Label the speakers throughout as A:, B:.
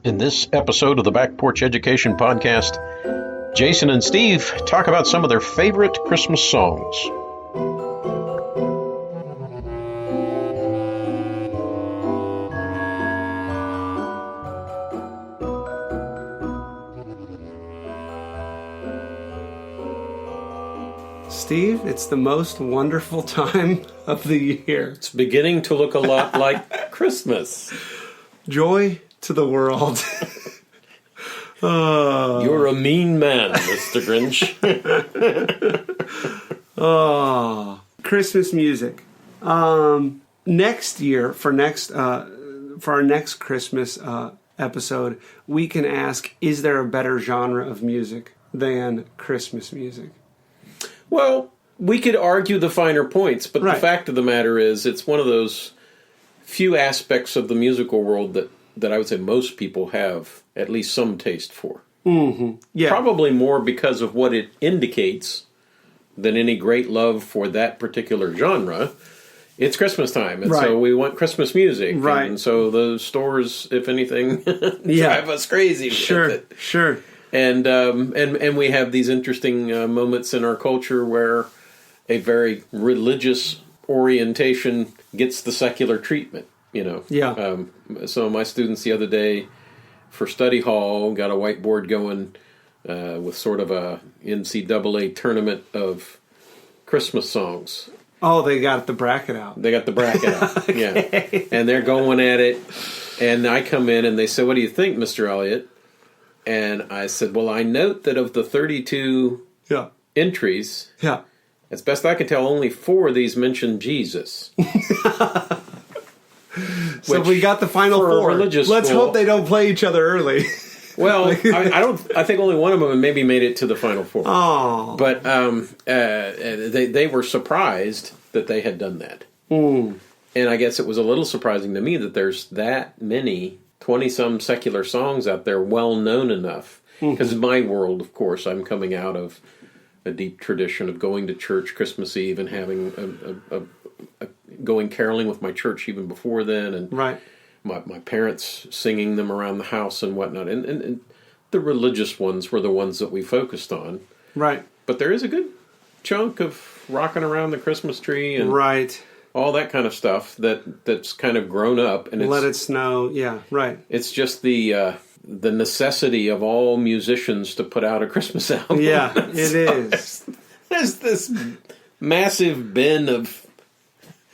A: In this episode of the Back Porch Education Podcast, Jason and Steve talk about some of their favorite Christmas songs.
B: Steve, it's the most wonderful time of the year.
C: It's beginning to look a lot like Christmas.
B: Joy to the world.
C: You're a mean man, Mr. Grinch.
B: Christmas music. Next year, for our next Christmas episode, we can ask, is there a better genre of music than Christmas music?
C: Well, we could argue the finer points, but
B: Right.
C: The fact of the matter is it's one of those few aspects of the musical world that I would say most people have at least some taste for.
B: Mm-hmm. Yeah.
C: Probably more because of what it indicates than any great love for that particular genre. It's Christmas time, and so we want Christmas music.
B: Right.
C: And so the stores, if anything, drive us crazy with it.
B: Sure.
C: And we have these interesting moments in our culture where a very religious orientation gets the secular treatment, you know.
B: Yeah.
C: So my students the other day for study hall got a whiteboard going with sort of a NCAA tournament of Christmas songs.
B: Oh, they got the bracket out.
C: They got the bracket out,
B: Okay.
C: yeah. And they're going at it. And I come in and they say, "What do you think, Mr. Elliott?" And I said, well, I note that of the 32 entries, as best I can tell, only 4 of these mention Jesus.
B: So we got the final 4. Let's hope they don't play each other early.
C: Well, I think only one of them maybe made it to the final 4.
B: Oh.
C: But they were surprised that they had done that.
B: Mm.
C: And I guess it was a little surprising to me that there's that many 20-some secular songs out there well-known enough. Because in my world, of course, I'm coming out of a deep tradition of going to church Christmas Eve and having going caroling with my church even before then. And my parents singing them around the house and whatnot. And the religious ones were the ones that we focused on.
B: Right.
C: But there is a good chunk of rocking around the Christmas tree and all that kind of stuff that's kind of grown up. And
B: Let It Snow, yeah, right.
C: It's just the necessity of all musicians to put out a Christmas album.
B: Yeah, it is.
C: There's this massive bin of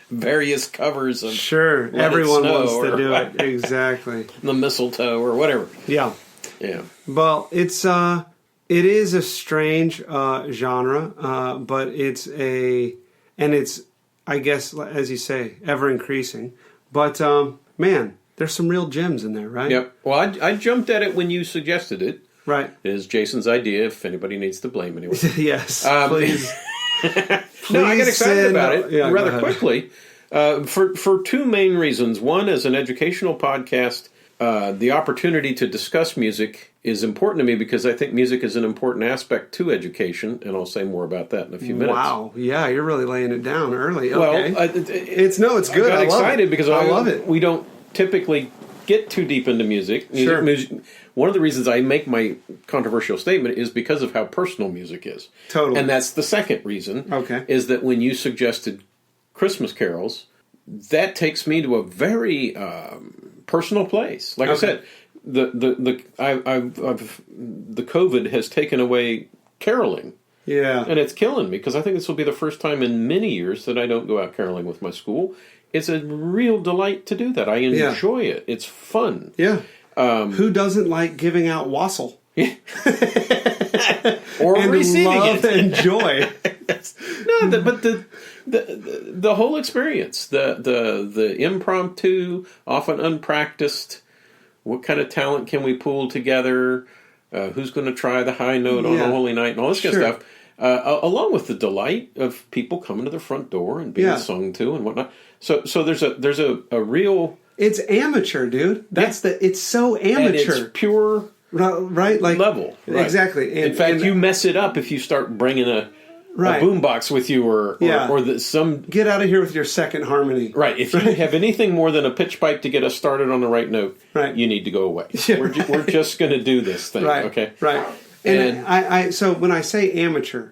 C: various covers of
B: everyone wants to do it. Exactly.
C: The Mistletoe or whatever.
B: Yeah.
C: Yeah.
B: Well, it is a strange genre, but it's I guess, as you say, ever increasing. But, man, there's some real gems in there, right?
C: Yep. Well, I jumped at it when you suggested it.
B: Right.
C: It is Jason's idea, if anybody needs to blame anyone.
B: Yes, please.
C: No, I get excited about it rather quickly for 2 main reasons. One, as an educational podcast, the opportunity to discuss music is important to me because I think music is an important aspect to education, and I'll say more about that in a few minutes.
B: Wow, yeah, you're really laying it down early.
C: Okay.
B: Well, it's good.
C: I got excited because
B: I love it.
C: We don't typically get too deep into music. One of the reasons I make my controversial statement is because of how personal music is.
B: Totally.
C: And that's the second reason. Is that when you suggested Christmas carols, that takes me to a very personal place. Like I said, the COVID has taken away caroling.
B: Yeah.
C: And it's killing me because I think this will be the first time in many years that I don't go out caroling with my school. It's a real delight to do that. I enjoy it. It's fun.
B: Yeah. Who doesn't like giving out wassail?
C: Or
B: and
C: receiving
B: love
C: it.
B: And joy.
C: No, but the whole experience, the impromptu, often unpracticed. What kind of talent can we pull together? Who's going to try the high note on a holy night and all this kind of stuff? Along with the delight of people coming to the front door and being sung to and whatnot. So there's a real.
B: It's amateur, dude. It's so amateur.
C: And it's pure
B: right? Like
C: level. Right.
B: Exactly.
C: In fact, you mess it up if you start bringing
B: Right.
C: boombox with you, or some.
B: Get out of here with your second harmony.
C: Right. If you have anything more than a pitch pipe to get us started on the right note, you need to go away.
B: Yeah,
C: we're just going to do this thing.
B: Right.
C: Okay.
B: Right. And I so when I say amateur,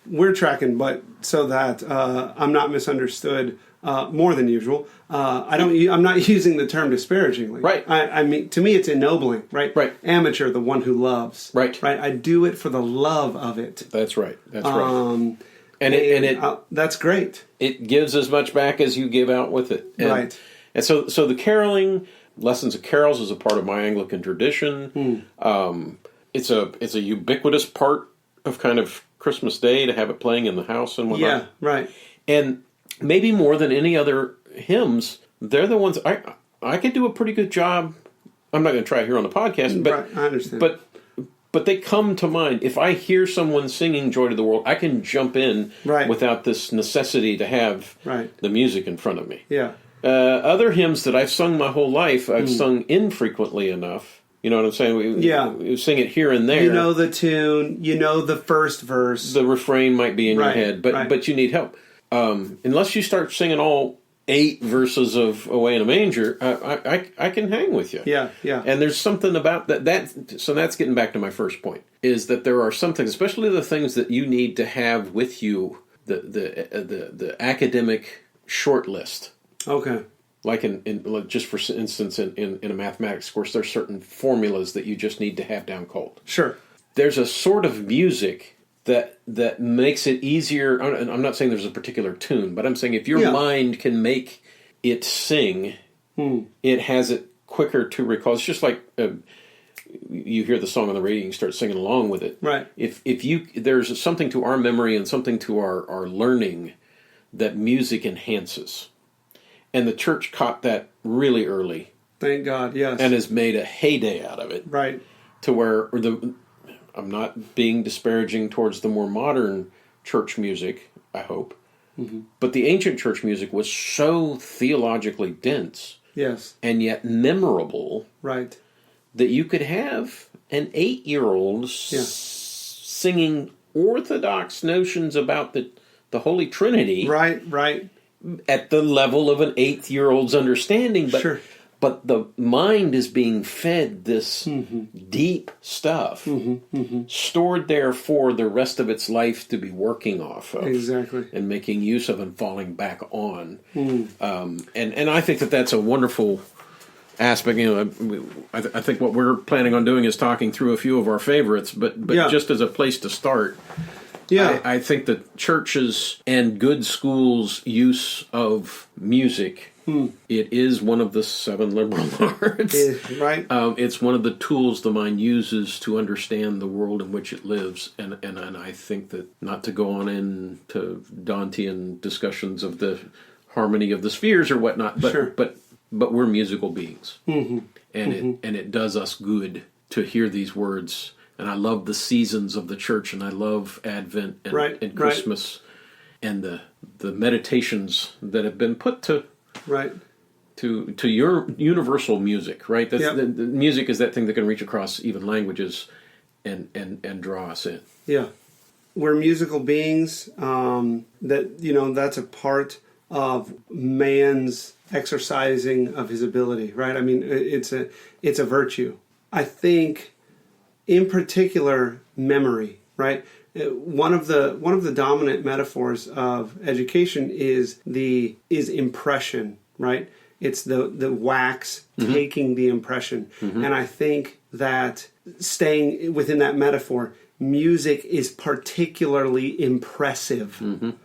B: we're tracking, but so that I'm not misunderstood more than usual. I'm not using the term disparagingly.
C: Right.
B: I mean, to me, it's ennobling. Right.
C: Right.
B: Amateur, the one who loves.
C: Right.
B: Right. I do it for the love of it.
C: That's right. That's right. And
B: that's great.
C: It gives as much back as you give out with it.
B: Right.
C: And so the caroling, Lessons of Carols, is a part of my Anglican tradition. It's a ubiquitous part of kind of Christmas Day to have it playing in the house and whatnot.
B: Yeah, right.
C: And maybe more than any other hymns, they're the ones I could do a pretty good job. I'm not going to try it here on the podcast, but
B: right, I understand.
C: But they come to mind. If I hear someone singing Joy to the World, I can jump in without this necessity to have the music in front of me.
B: Yeah.
C: Other hymns that I've sung my whole life, I've sung infrequently enough. You know what I'm saying? We sing it here and there.
B: You know the tune. You know the first verse.
C: The refrain might be in your head, but you need help. Unless you start singing all 8 verses of Away in a Manger, I can hang with you.
B: Yeah, yeah.
C: And there's something about that. So that's getting back to my first point, is that there are some things, especially the things that you need to have with you, the academic short list.
B: Okay.
C: Like just for instance, in a mathematics course, there's certain formulas that you just need to have down cold.
B: Sure.
C: There's a sort of music that makes it easier. I'm not saying there's a particular tune, but I'm saying if your mind can make it sing, it has it quicker to recall. It's just like you hear the song on the radio and you start singing along with it.
B: Right.
C: If there's something to our memory and something to our learning that music enhances. And the church caught that really early.
B: Thank God, yes.
C: And has made a heyday out of it.
B: Right.
C: To where I'm not being disparaging towards the more modern church music, I hope. Mm-hmm. But the ancient church music was so theologically dense.
B: Yes.
C: And yet memorable.
B: Right.
C: That you could have an 8-year-old singing orthodox notions about the Holy Trinity.
B: Right, right.
C: At the level of an 8-year-old's understanding, but the mind is being fed this deep stuff, stored there for the rest of its life to be working off of, and making use of and falling back on. And I think that's a wonderful aspect. You know, I think what we're planning on doing is talking through a few of our favorites, but just as a place to start.
B: Yeah,
C: I think the churches and good schools' use of music, it is one of the 7 liberal arts.
B: Right.
C: It's one of the tools the mind uses to understand the world in which it lives. And I think that, not to go on into Dantean discussions of the harmony of the spheres or whatnot, but we're musical beings. Mm-hmm. And it does us good to hear these words. And I love the seasons of the church, and I love Advent and Christmas, and the meditations that have been put to your universal music. Right, the music is that thing that can reach across even languages, and draw us in. Yeah,
B: we're musical beings. That's a part of man's exercising of his ability. Right. I mean, it's a virtue. I think. In particular, memory, right? One of the dominant metaphors of education is impression, right? It's the wax taking the impression, and I think that staying within that metaphor, music is particularly impressive.
C: You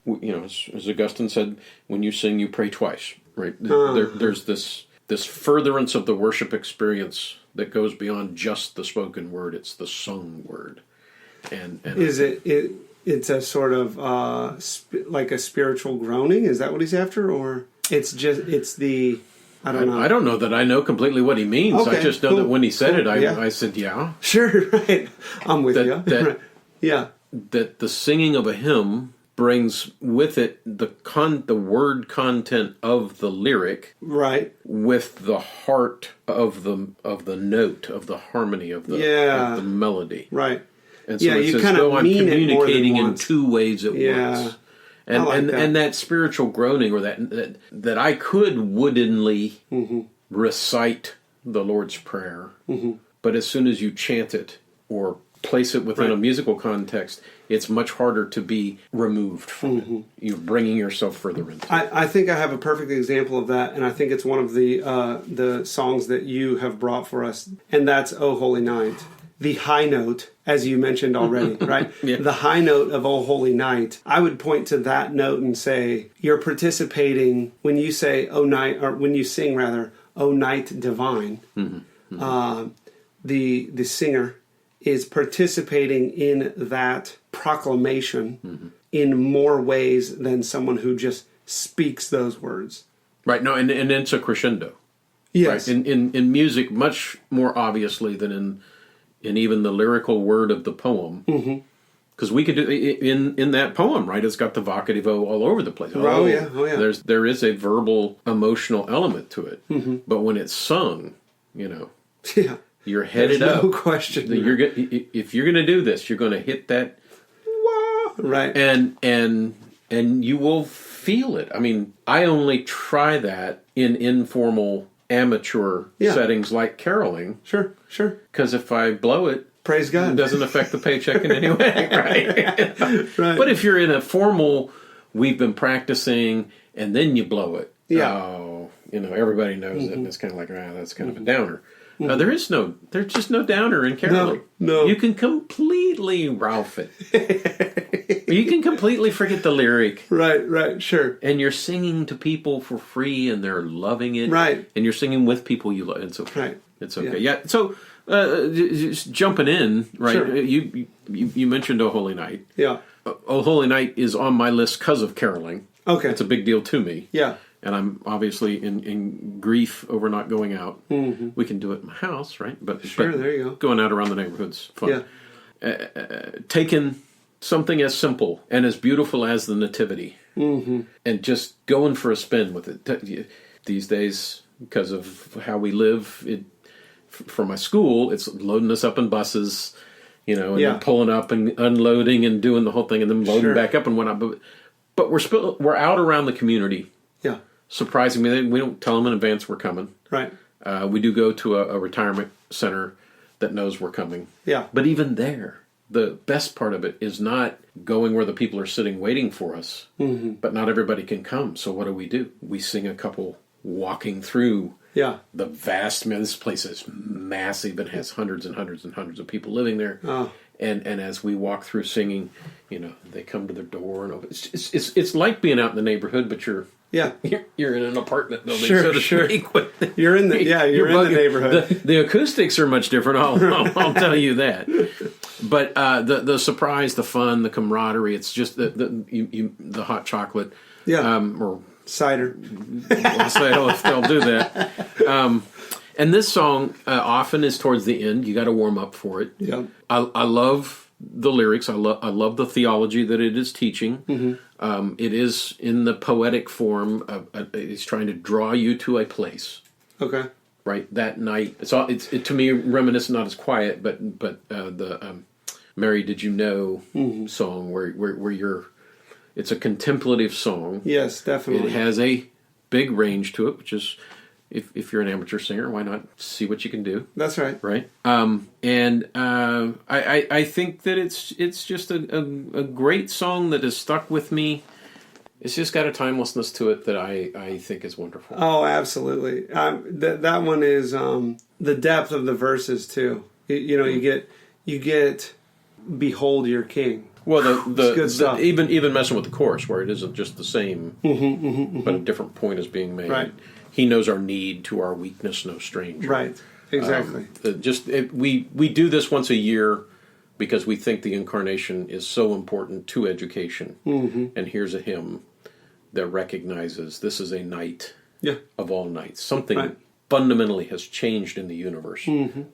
C: know, as Augustine said, when you sing, you pray twice, right? There's this furtherance of the worship experience that goes beyond just the spoken word. It's the sung word. And
B: is it's a sort of like a spiritual groaning? Is that what he's after? Or I don't know.
C: I don't know that I know completely what he means. Okay, I just know that when he said it, I said, yeah.
B: Sure, right. I'm with you.
C: That,
B: yeah.
C: That the singing of a hymn brings with it the word content of the lyric,
B: right,
C: with the heart of the note, of the harmony, of the melody,
B: right.
C: And so
B: Yeah,
C: it
B: you
C: says,
B: kind of
C: I'm
B: mean it more than
C: communicating in
B: once.
C: two ways at
B: Yeah.
C: once.
B: I like that.
C: And that spiritual groaning, or that I could woodenly recite the Lord's Prayer, but as soon as you chant it or place it within a musical context, it's much harder to be removed from it. You're bringing yourself further into it.
B: I think I have a perfect example of that, and I think it's one of the songs that you have brought for us, and that's "O Holy Night." The high note, as you mentioned already, right?
C: Yeah.
B: The high note of "O Holy Night." I would point to that note and say you're participating when you say "O Night," or when you sing rather, "O Night Divine." The singer is participating in that proclamation in more ways than someone who just speaks those words.
C: Right. No, and it's a crescendo.
B: Yes.
C: Right. In music, much more obviously than in even the lyrical word of the poem. Because we could do in that poem, right? It's got the vocativo all over the place.
B: Oh yeah.
C: There is a verbal, emotional element to it. But when it's sung,
B: Yeah.
C: you're headed
B: There's
C: up.
B: no question.
C: If you're going to do this, you're going to hit that,
B: Right.
C: and you will feel it. I mean, I only try that in informal, amateur settings like caroling.
B: Sure.
C: Because if I blow it,
B: Praise God.
C: it doesn't affect the paycheck in any way, right?
B: Right.
C: But if you're in a formal, we've been practicing, and then you blow it,
B: Yeah.
C: everybody knows it, and it's kind of like, that's kind of a downer. There's just no downer in caroling.
B: No.
C: You can completely Ralph it. You can completely forget the lyric.
B: Right, sure.
C: And you're singing to people for free, and they're loving it.
B: Right.
C: And you're singing with people you love. It's okay.
B: Right.
C: It's okay. Yeah. So, just jumping in, right?
B: Sure.
C: You mentioned "O Holy Night."
B: Yeah.
C: "O Holy Night" is on my list because of caroling.
B: Okay.
C: It's a big deal to me.
B: Yeah.
C: And I'm obviously in grief over not going out. We can do it in my house, right? But
B: Sure, there you go.
C: Going out around the neighborhood's fun.
B: Yeah.
C: Taking something as simple and as beautiful as the Nativity, and just going for a spin with it. These days, because of how we live, for my school, it's loading us up in buses, and then pulling up and unloading and doing the whole thing, and then loading back up and whatnot. But we're out around the community.
B: Yeah.
C: Surprisingly, we don't tell them in advance we're coming.
B: Right.
C: We do go to a retirement center that knows we're coming.
B: Yeah.
C: But even there, the best part of it is not going where the people are sitting waiting for us. But not everybody can come. So what do? We sing a couple walking through the vast, this place is massive and has hundreds and hundreds and hundreds of people living there.
B: Oh.
C: And as we walk through singing, they come to their door and open. It's like being out in the neighborhood, but you're in an apartment building, so to speak.
B: You're in the you're in the neighborhood.
C: The acoustics are much different. I'll tell you that. But the surprise, the fun, the camaraderie. It's just the hot chocolate.
B: Yeah.
C: Or
B: Cider.
C: I'll say if they'll do that. And this song often is towards the end. You got to warm up for it.
B: Yeah.
C: I love the lyrics. I love the theology that it is teaching. It is in the poetic form. It's trying to draw you to a place.
B: Okay.
C: Right, that night. It's to me reminiscent, not as quiet, but the "Mary, Did You Know" song where you're. It's a contemplative song.
B: Yes, definitely.
C: It has a big range to it, which is, if you're an amateur singer, why not see what you can do?
B: That's right.
C: Right. And I think that it's just a great song that has stuck with me. It's just got a timelessness to it that I think is wonderful.
B: Oh, absolutely. That one is the depth of the verses too. You get "Behold your King."
C: Well,
B: good stuff.
C: Even messing with the chorus, where it isn't just the same, but a different point is being made.
B: Right.
C: He knows our need, to our weakness, no stranger.
B: Right. Exactly.
C: We do this once a year because we think the Incarnation is so important to education. And here's a hymn that recognizes this is a night of all nights. Something fundamentally has changed in the universe.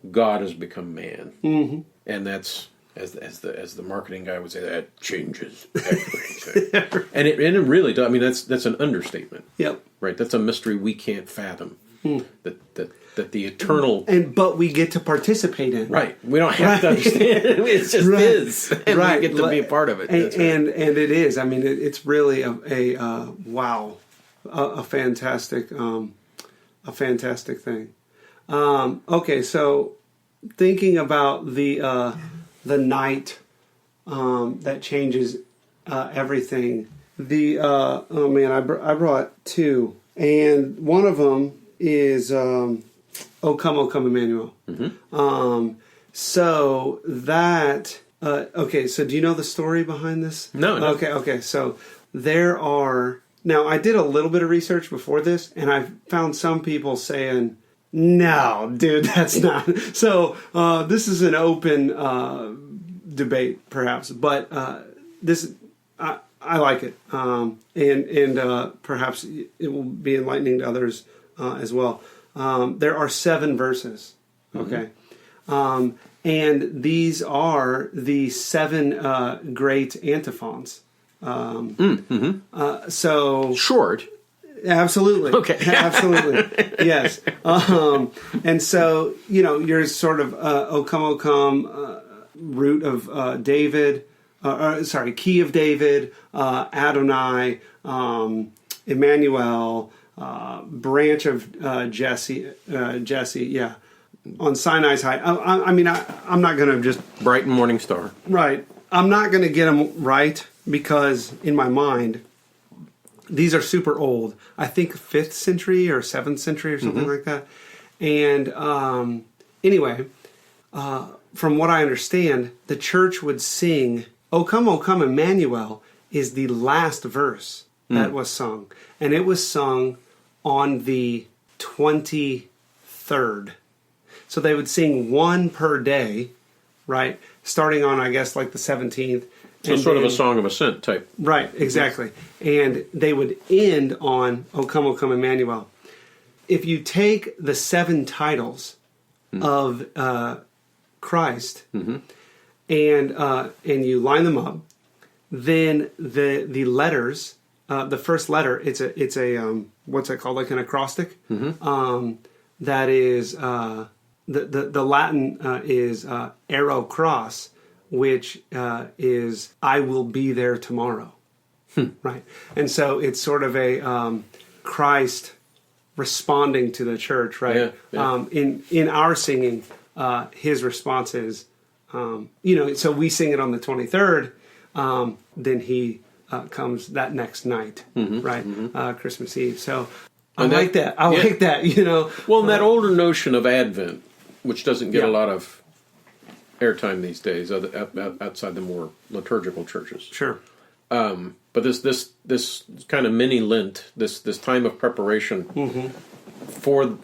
C: God has become man, and that's. As the marketing guy would say, that changes everything. and it really does. I mean, that's an understatement.
B: Yep.
C: Right. That's a mystery we can't fathom. That that the eternal...
B: But we get to participate in.
C: Right. We don't have to understand it. It's just is. And we get to be a part of it.
B: And it is. I mean, it's really a fantastic thing. Okay, so thinking about the night that changes everything. I brought two, and one of them is "O Come, O Come, Emmanuel."
C: Mm-hmm.
B: So that okay. So do you know the story behind this?
C: No.
B: Okay. So there are now. I did a little bit of research before this, and I found some people saying, "No, dude, that's not." So this is an open debate, perhaps, but this. I like it, and perhaps it will be enlightening to others as well. There are 7 verses, okay, and these are the 7 great antiphons. So
C: short,
B: absolutely,
C: okay,
B: absolutely, yes. And so you're sort of O come, root of David. Key of David, Adonai, Emmanuel, branch of Jesse, yeah, on Sinai's high. I'm not going to just...
C: Bright and morning star.
B: Right. I'm not going to get them right because, in my mind, these are super old. I think 5th century or 7th century or something like that. And anyway, from what I understand, the church would sing... O come, Emmanuel is the last verse that was sung. And it was sung on the 23rd. So they would sing one per day, right? Starting on, I guess, like the 17th.
C: So sort of a song of ascent type.
B: Right, exactly. And they would end on O come, Emmanuel. If you take the 7 titles of Christ... And you line them up, then the letters, the first letter, it's a what's it called, like an acrostic? That is the Latin is arrow cross, which is I will be there tomorrow, right? And so it's sort of a Christ responding to the church, right?
C: Yeah.
B: In our singing, his response is. So we sing it on the 23rd, then he comes that next night, right? Christmas Eve. So I like that. I like that,
C: Well, and that older notion of Advent, which doesn't get a lot of airtime these days outside the more liturgical churches.
B: Sure.
C: But this kind of mini Lent, this time of preparation for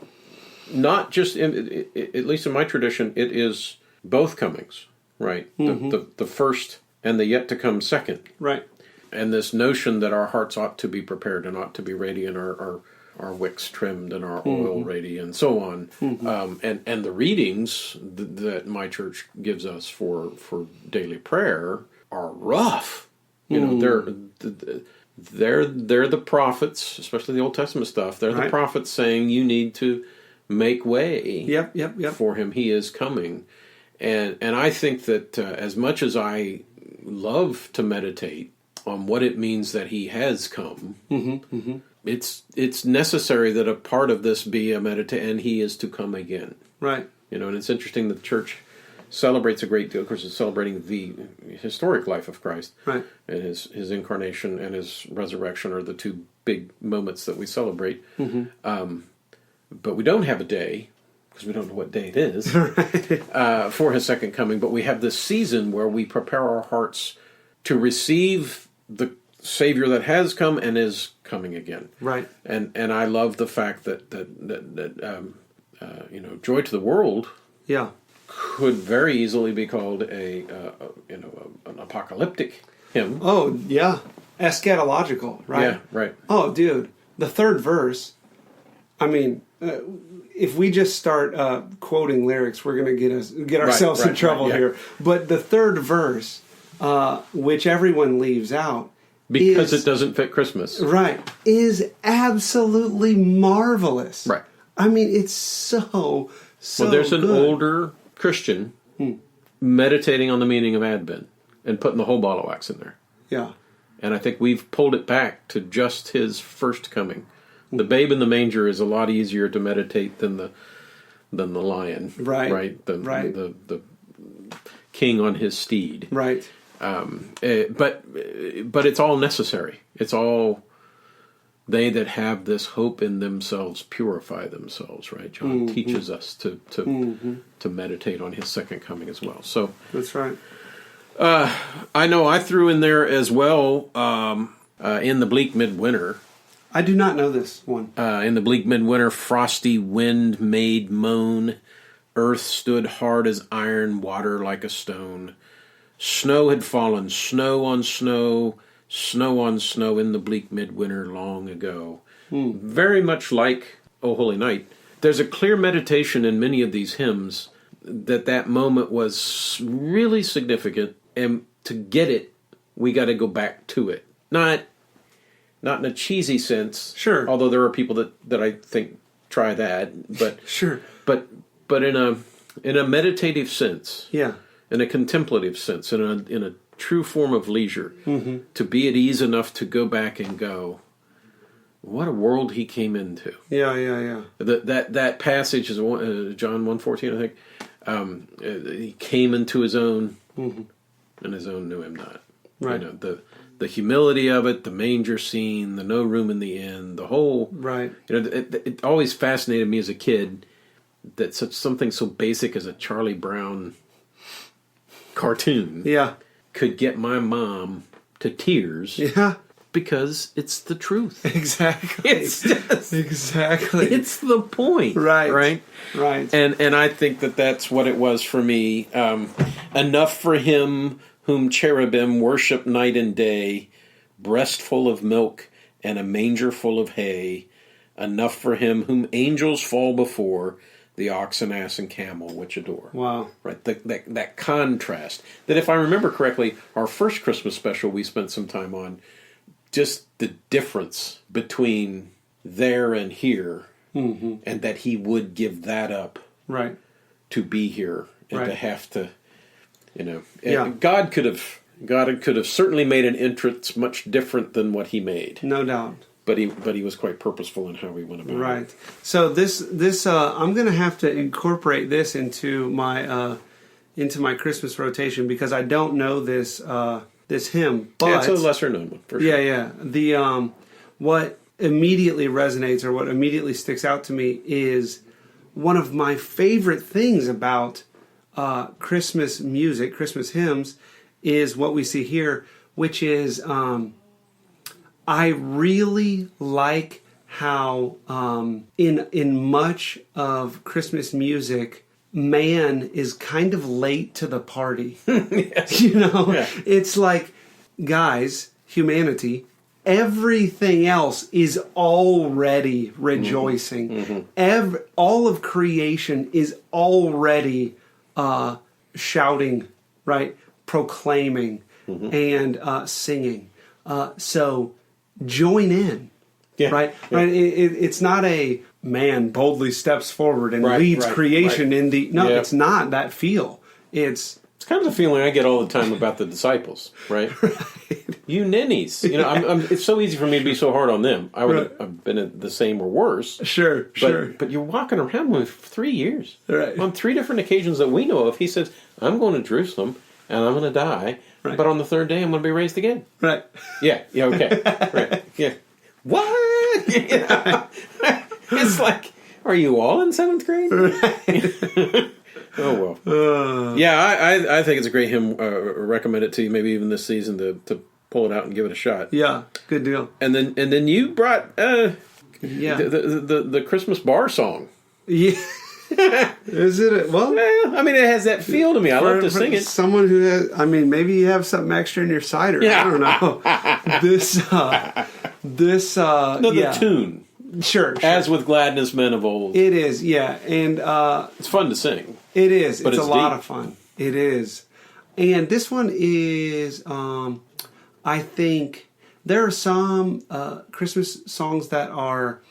C: not just, at least in my tradition, it is... both comings, right? The first and the yet to come second. Right. And this notion that our hearts ought to be prepared and ought to be ready and our wicks trimmed and our oil ready and so on. And the readings that my church gives us for daily prayer are rough. They're the prophets, especially the Old Testament stuff. They're the prophets saying you need to make way for him. He is coming. And I think that as much as I love to meditate on what it means that he has come, it's necessary that a part of this be a meditation, and he is to come again. Right. And it's interesting that the church celebrates a great deal. Of course, it's celebrating the historic life of Christ. Right. And his incarnation and his resurrection are the 2 big moments that we celebrate. But we don't have a day... because we don't know what day it is, for his second coming. But we have this season where we prepare our hearts to receive the Savior that has come and is coming again. Right. And I love the fact that Joy to the World could very easily be called an apocalyptic hymn.
B: Oh, yeah. Eschatological, right?
C: Yeah, right.
B: Oh, dude. The 3rd verse, I mean... if we just start quoting lyrics, we're going to get ourselves in trouble here. But the 3rd verse, which everyone leaves out,
C: because it doesn't fit Christmas,
B: right, is absolutely marvelous. Right. I mean, it's so
C: Well, there's an
B: good.
C: older Christian meditating on the meaning of Advent and putting the whole ball of wax in there.
B: Yeah.
C: And I think we've pulled it back to just his first coming. The babe in the manger is a lot easier to meditate than the lion,
B: Right.
C: Right,
B: Right.
C: The king on his steed,
B: Right.
C: But it's all necessary. It's all they that have this hope in themselves purify themselves. Right, John teaches us to meditate on his second coming as well. So
B: That's right.
C: I know I threw in there as well in the bleak midwinter.
B: I do not know this one.
C: In the bleak midwinter, frosty wind made moan, earth stood hard as iron, water like a stone. Snow had fallen, snow on snow, snow on snow in the bleak midwinter long ago. Very much like O Holy Night. There's a clear meditation in many of these hymns that moment was really significant, and to get it, we got to go back to it. Not in a cheesy sense.
B: Sure.
C: Although there are people that I think try that, but
B: Sure.
C: but in a meditative sense,
B: Yeah.
C: in a contemplative sense, in a true form of leisure, to be at ease enough to go back and go, what a world he came into.
B: Yeah.
C: That passage is John 1:14, I think. He came into his own, and his own knew him not.
B: Right.
C: You know, the humility of it, the manger scene, the no room in the inn, the whole.
B: Right.
C: You know, it always fascinated me as a kid that something so basic as a Charlie Brown cartoon
B: Yeah.
C: could get my mom to tears
B: Yeah.
C: because it's the truth.
B: Exactly.
C: It's just,
B: Exactly.
C: it's the point.
B: Right.
C: Right.
B: Right.
C: And I think that's what it was for me. Enough for him whom cherubim worship night and day, breast full of milk and a manger full of hay. Enough for him whom angels fall before, the ox and ass and camel which adore.
B: Wow.
C: Right, that contrast. That if I remember correctly, our first Christmas special we spent some time on, just the difference between there and here, and that he would give that up
B: Right.
C: to be here and to
B: Right.
C: have to, you know.
B: Yeah.
C: God could have certainly made an entrance much different than what he made.
B: No doubt.
C: But he was quite purposeful in how he went about it.
B: Right. So this I'm going to have to incorporate this into my Christmas rotation because I don't know this hymn. But
C: Yeah, it's a lesser known one for sure.
B: yeah. The what immediately resonates or what immediately sticks out to me is one of my favorite things about Christmas music, Christmas hymns, is what we see here, which is I really like how in much of Christmas music, man is kind of late to the party.
C: Yes.
B: You know,
C: Yeah.
B: it's like, guys, humanity, everything else is already rejoicing. All of creation is already shouting, right? Proclaiming and singing. So join in.
C: Yeah.
B: Right?
C: Yeah.
B: Right? It's not a man boldly steps forward and leads creation in the... No,
C: Yeah.
B: it's not that feel. It's
C: kind of the feeling I get all the time about the disciples, right? You ninnies. You know, it's so easy for me to be so hard on them. I would have been the same or worse.
B: Sure.
C: But you're walking around with 3 years.
B: Right.
C: On 3 different occasions that we know of, he says, I'm going to Jerusalem, and I'm going to die,
B: Right.
C: but on the 3rd day I'm going to be raised again.
B: Right.
C: Yeah, okay. Right. Yeah. What? You know? It's like, are you all in 7th grade? Oh, well. Yeah, I think it's a great hymn. Recommend it to you, maybe even this season, to pull it out and give it a shot.
B: Yeah, good deal.
C: And then you brought
B: Yeah.
C: the Christmas bar song.
B: Yeah. Is it? Well,
C: Well, I mean, it has that feel to me. I love to sing it.
B: Someone who has, I mean, maybe you have something extra in your cider.
C: Yeah.
B: I don't know.
C: No,
B: yeah.
C: the tune.
B: Sure.
C: As with gladness men of old.
B: It is, yeah. And
C: It's fun to sing.
B: it is.
C: But
B: It's a
C: it's
B: lot
C: deep.
B: of fun. It is. And this one is, I think, there are some Christmas songs that are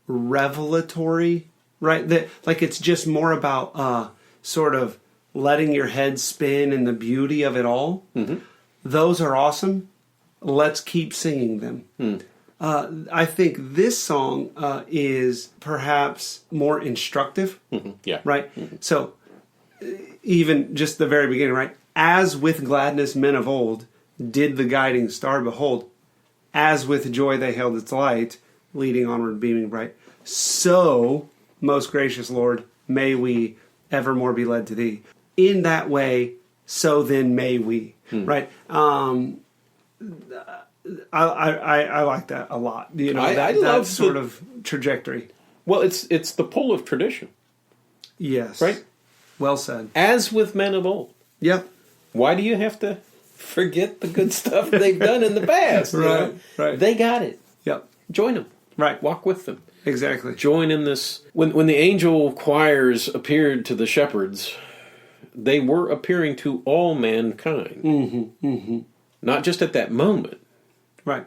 B: revelatory, right? That like it's just more about sort of letting your head spin and the beauty of it all. Mm-hmm. Those are awesome. Let's keep singing them. I think this song is perhaps more instructive.
C: Mm-hmm. Yeah.
B: Right? Mm-hmm. So even just the very beginning, right? As with gladness men of old did the guiding star behold, as with joy they hailed its light, leading onward beaming bright. So, most gracious Lord, may we evermore be led to thee. In that way, so then may we. Right? I like that a lot. You know,
C: I love
B: that sort of trajectory.
C: Well, it's the pull of tradition.
B: Yes.
C: Right?
B: Well said.
C: As with men of old.
B: Yep.
C: Why do you have to forget the good stuff they've done in the past?
B: Right. Right.
C: They got it.
B: Yep.
C: Join them.
B: Right.
C: Walk with them.
B: Exactly.
C: Join in this. When the angel choirs appeared to the shepherds, they were appearing to all mankind. Mm-hmm. Mm-hmm. Not just at that moment.
B: Right.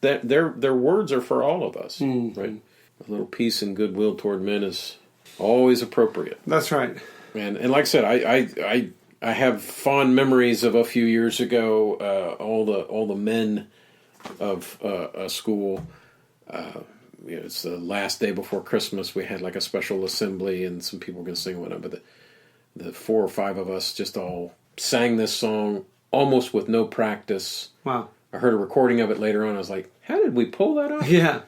C: That their words are for all of us. Mm-hmm. Right. A little peace and goodwill toward men is always appropriate.
B: That's right.
C: And like I said, I have fond memories of a few years ago. All the men of a school. It's the last day before Christmas. We had like a special assembly, and some people were going to sing one. But the 4 or 5 of us just all sang this song almost with no practice.
B: Wow!
C: I heard a recording of it later on. I was like, "How did we pull that off?"
B: Yeah.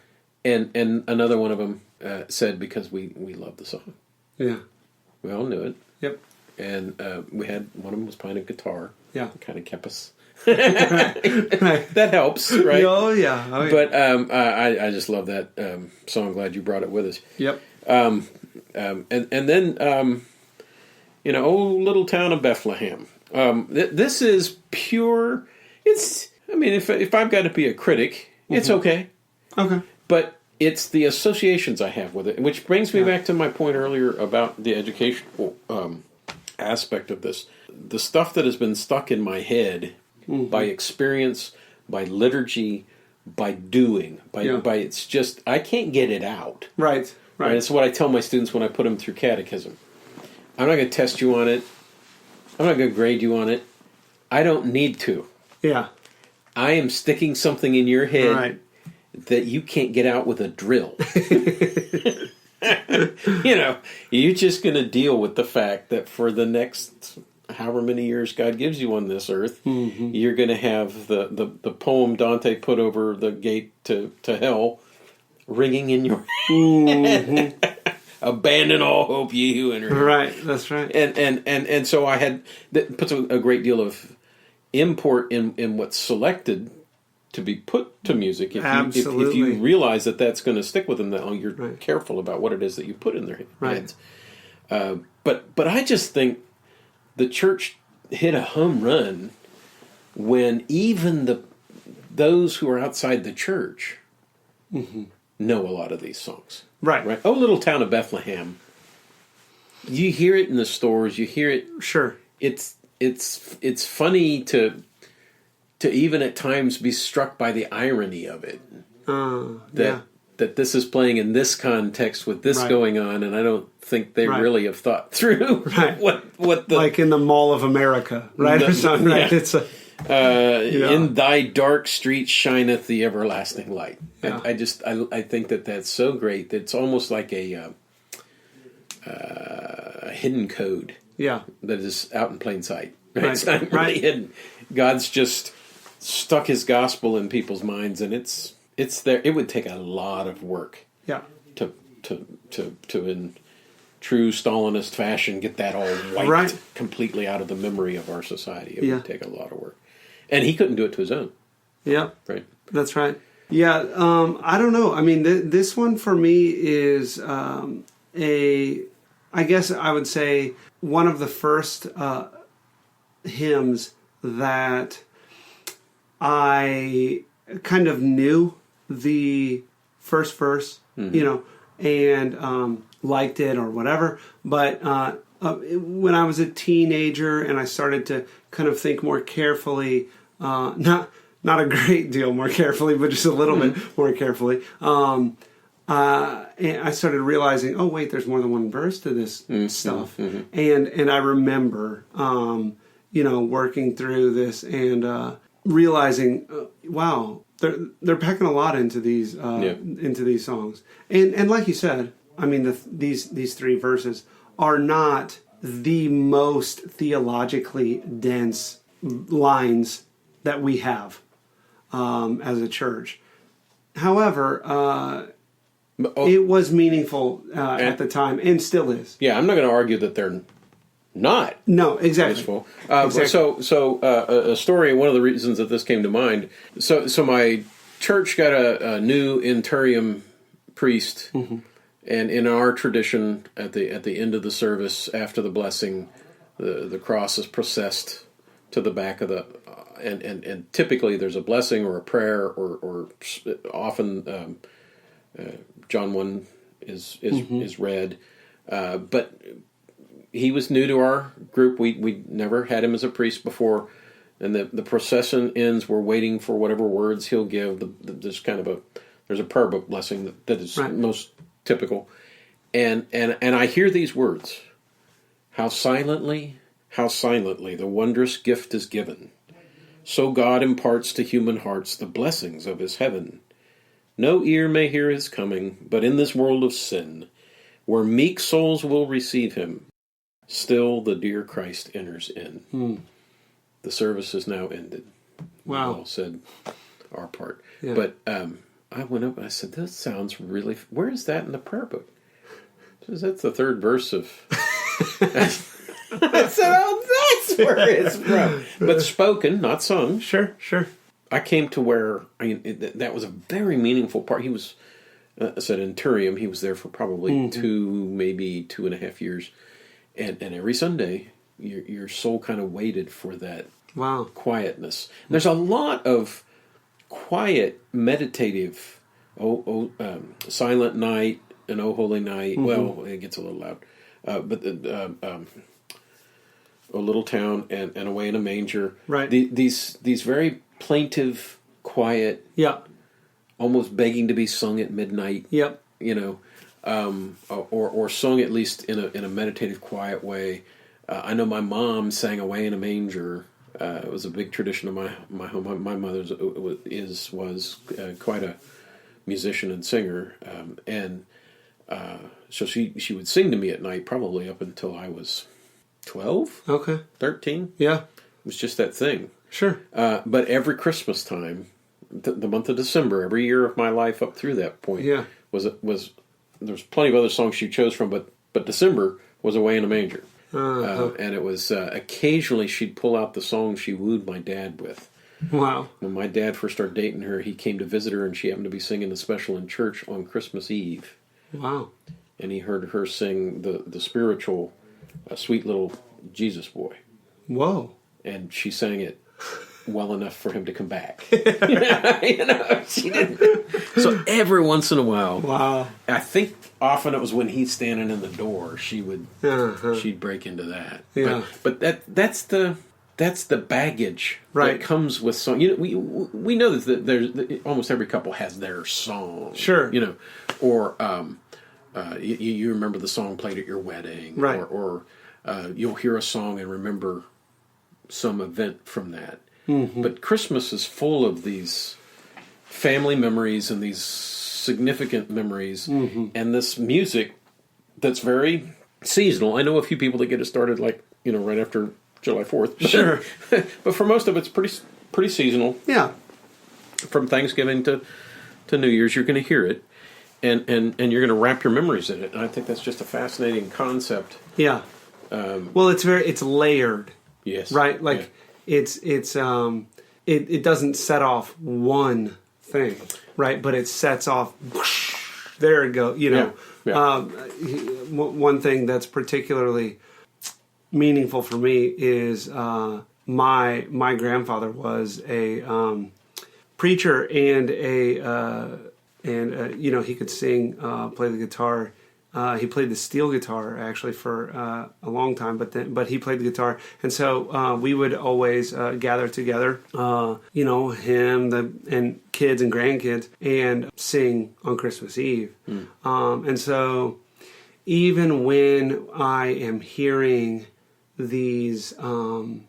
C: And another one of them said, "Because we love the song."
B: Yeah.
C: We all knew it.
B: Yep.
C: And we had one of them was playing a guitar.
B: Yeah.
C: Kind of kept us.
B: Right.
C: That helps, right?
B: Oh yeah. Oh, yeah.
C: But I just love that song. Glad you brought it with us.
B: Yep.
C: And then oh little town of Bethlehem. This is pure. It's. I mean, if I've got to be a critic, it's okay.
B: Okay.
C: But it's the associations I have with it, which brings me back to my point earlier about the educational aspect of this. The stuff that has been stuck in my head by experience, by liturgy, by doing, by it's just, I can't get it out.
B: Right.
C: Right. It's what I tell my students when I put them through catechism. I'm not going to test you on it. I'm not going to grade you on it. I don't need to. Yeah. I am sticking something in your head that you can't get out with a drill. You're just going to deal with the fact that for the next however many years God gives you on this earth, you're going to have the poem Dante put over the gate to hell ringing in your head. Abandon all hope, ye who enter. Right, that's right. And so I had that puts a great deal of import in what's selected to be put to music. If you realize that that's going to stick with them, that you're careful about what it is that you put in their heads. But I just think the church hit a home run when even those who are outside the church know a lot of these songs. Right. Oh, little town of Bethlehem. You hear it in the stores. You hear it. Sure. It's funny to even at times be struck by the irony of it. That this is playing in this context with this going on, and I don't think they really have thought through what the
B: like in the Mall of America, right? Or something, right? It's
C: in thy dark street shineth the everlasting light. Yeah. I think that's so great that it's almost like a hidden code. Yeah, that is out in plain sight. Right? It's not really hidden. God's just stuck His gospel in people's minds, and it's there. It would take a lot of work. Yeah. To in true Stalinist fashion get that all wiped completely out of the memory of our society. It would take a lot of work, and he couldn't do it to his own. Yeah. Right. That's right. Yeah. I don't know. I mean, this one for me is I guess I would say one of the first hymns that I kind of knew the first verse, and liked it or whatever. But when I was a teenager and I started to kind of think more carefully, not a great deal more carefully, but just a little bit more carefully,
B: and I started realizing, oh wait, there's more than one verse to this stuff.
C: Mm-hmm.
B: And I remember, working through this and realizing, wow, they're packing a lot into these songs. And like you said, I mean, these three verses are not the most theologically dense lines that we have as a church. However, it was meaningful at the time and still is.
C: Yeah, I'm not going to argue that they're not.
B: No, exactly.
C: Useful.
B: Exactly.
C: So a story. One of the reasons that this came to mind. So my church got a new interim priest, and in our tradition, at the end of the service, after the blessing, the cross is processed to the back of the, and typically there's a blessing or a prayer or often John 1 is read, but he was new to our group. We never had him as a priest before, and the procession ends. We're waiting for whatever words he'll give. There's a prayer book blessing that is most typical, and I hear these words: how silently the wondrous gift is given. So God imparts to human hearts the blessings of his heaven. No ear may hear his coming, but in this world of sin, where meek souls will receive him, still the dear Christ enters in. The service is now ended.
B: Wow.
C: We all said our part.
B: Yeah.
C: But I went up and I said, this sounds really... Where is that in the prayer book? She says, that's the third verse of... I said, oh, that's where it's from. But spoken, not sung.
B: Sure.
C: I came to where that was a very meaningful part. He was, I said, interim. He was there for probably 2, maybe 2.5 years. And every Sunday, your soul kind of waited for that quietness. And there's a lot of quiet, meditative, Silent Night and Oh Holy Night. Well, it gets a little loud. But A Little Town and Away in a Manger. Right. These very plaintive, quiet, almost begging to be sung at midnight. Yep. Or sung at least in a meditative, quiet way. I know my mom sang Away in a Manger. It was a big tradition of my home. My mother was quite a musician and singer, so she would sing to me at night, probably up until I was 12, 13. Yeah, it was just that thing. Sure. But every Christmas time, the month of December, every year of my life up through that point, was there's plenty of other songs she chose from, but December was Away in a Manger. And it was occasionally she'd pull out the song she wooed my dad with. Wow. When my dad first started dating her, he came to visit her, and she happened to be singing the special in church on Christmas Eve. Wow. And he heard her sing the spiritual, Sweet Little Jesus Boy. Whoa. And she sang it well enough for him to come back. She didn't. So every once in a while, I think often it was when he's standing in the door, she'd break into that. Yeah. But that's the baggage that comes with song. We know that there's almost every couple has their song. Sure. Or you remember the song played at your wedding, right? Or you'll hear a song and remember some event from that. Mm-hmm. But Christmas is full of these family memories and these significant memories, and this music that's very seasonal. I know a few people that get it started right after July 4th. Sure. But for most of it, it's pretty seasonal. Yeah. From Thanksgiving to New Year's, you're going to hear it, and you're going to wrap your memories in it. And I think that's just a fascinating concept. Yeah. Well, it's layered. Yes. Right? It doesn't set off one thing, right? But it sets off, whoosh, there it goes, Yeah. One thing that's particularly meaningful for me is my grandfather was a preacher and he could sing, play the guitar.
B: He played the steel guitar actually for a long time, but he played the guitar, and so we would always gather together, him, and kids and grandkids, and sing on Christmas Eve. And so even when I am hearing these, when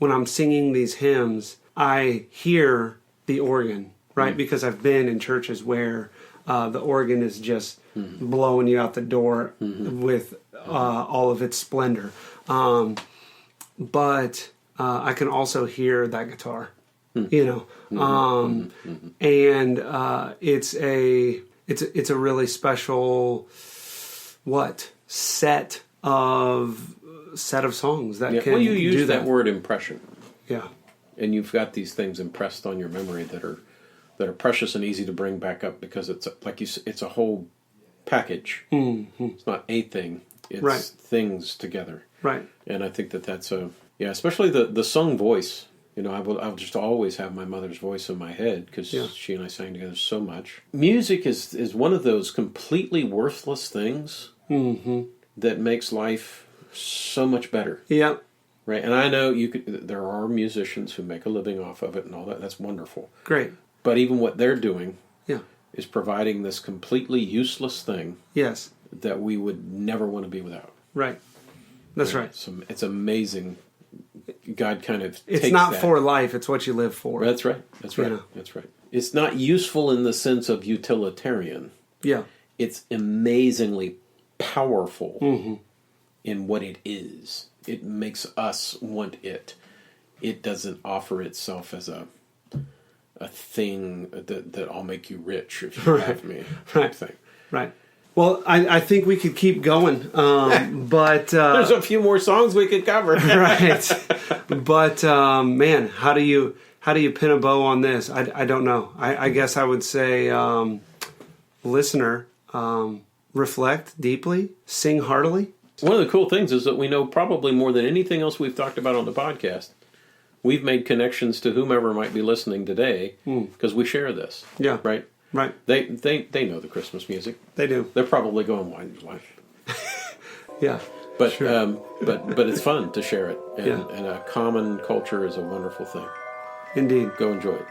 B: I'm singing these hymns, I hear the organ, right? Because I've been in churches where the organ is just blowing you out the door with all of its splendor. But I can also hear that guitar, and it's a really special set of songs that can.
C: Well, you use
B: do
C: that word impression.
B: Yeah.
C: And you've got these things impressed on your memory that are precious and easy to bring back up, because it's like it's a whole package. It's not a thing; it's things together.
B: Right.
C: And I think that's especially the sung voice. I'll just always have my mother's voice in my head because she and I sang together so much. Music is one of those completely worthless things that makes life so much better.
B: Yeah.
C: Right, and I know there are musicians who make a living off of it and all that. That's wonderful.
B: Great.
C: But even what they're doing is providing this completely useless thing that we would never want to be without.
B: Right. That's right.
C: It's amazing. God kind of
B: It's not for life, it's what you live for.
C: That's right. That's right. That's right. It's not useful in the sense of utilitarian.
B: Yeah.
C: It's amazingly powerful in what it is. It makes us want it. It doesn't offer itself as a thing that I'll make you rich if you have me.
B: Right.
C: Thing.
B: Right. Well, I think we could keep going, but
C: there's a few more songs we could cover.
B: Right. But man, how do you pin a bow on this? I don't know. I guess I would say, listener, reflect deeply, sing heartily.
C: One of the cool things is that we know probably more than anything else we've talked about on the podcast. We've made connections to whomever might be listening today because we share this.
B: Yeah.
C: Right?
B: Right.
C: They know the Christmas music.
B: They do.
C: They're probably going, why?
B: Yeah.
C: But
B: sure.
C: but it's fun to share it. And a common culture is a wonderful thing.
B: Indeed.
C: Go enjoy it.